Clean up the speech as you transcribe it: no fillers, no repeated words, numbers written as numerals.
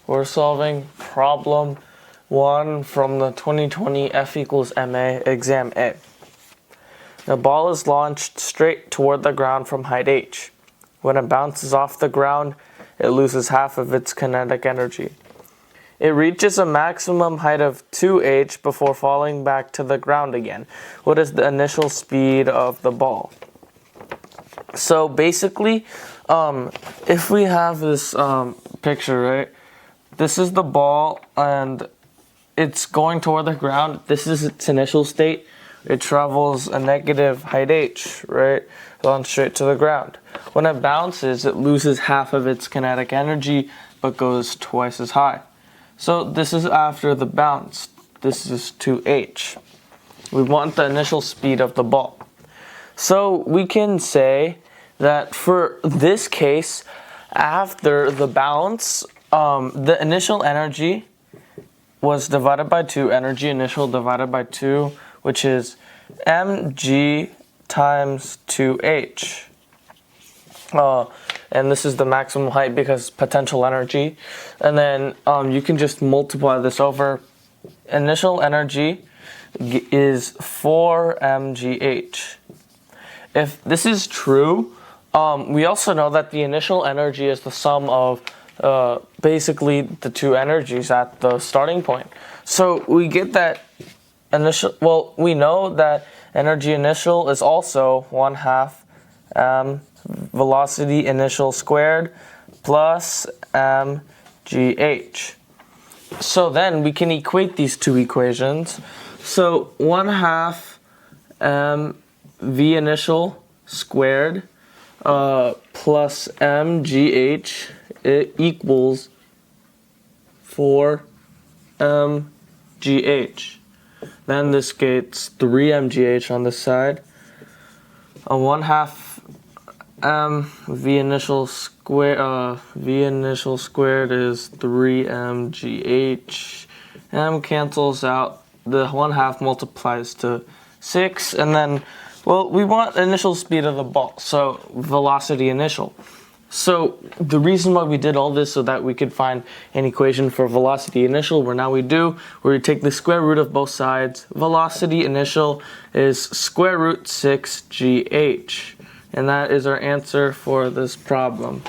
We're solving problem 1 from the 2020 F equals MA exam A. The ball is launched straight toward the ground from height h. When it bounces off the ground, it loses half of its kinetic energy. It reaches a maximum height of 2h before falling back to the ground again. What is the initial speed of the ball? So basically, if we have this picture, right? This is the ball and it's going toward the ground. This is its initial state. It travels a negative height h, right? Going straight to the ground. When it bounces, it loses half of its kinetic energy but goes twice as high. So this is after the bounce. This is 2h. We want the initial speed of the ball. So we can say that for this case, after the bounce, the initial energy was divided by 2, energy initial divided by 2, which is mg times 2h. And this is the maximum height because potential energy. And then you can just multiply this over. Initial energy is 4 mgh. If this is true, we also know that the initial energy is the sum of basically the two energies at the starting point. So we get that initial, well, we know that energy initial is also 1/2 velocity initial squared plus mgh. So then we can equate these two equations. So 1/2 v initial squared plus mgh equals 4 mgh. Then this gets 3 mgh on this side. 1/2 v initial squared is 3 mgh. M cancels out. The 1/2 multiplies to 6, and then, well, we want initial speed of the ball, so velocity initial. So the reason why we did all this so that we could find an equation for velocity initial, where now we do, where we take the square root of both sides. Velocity initial is square root 6gh. And that is our answer for this problem.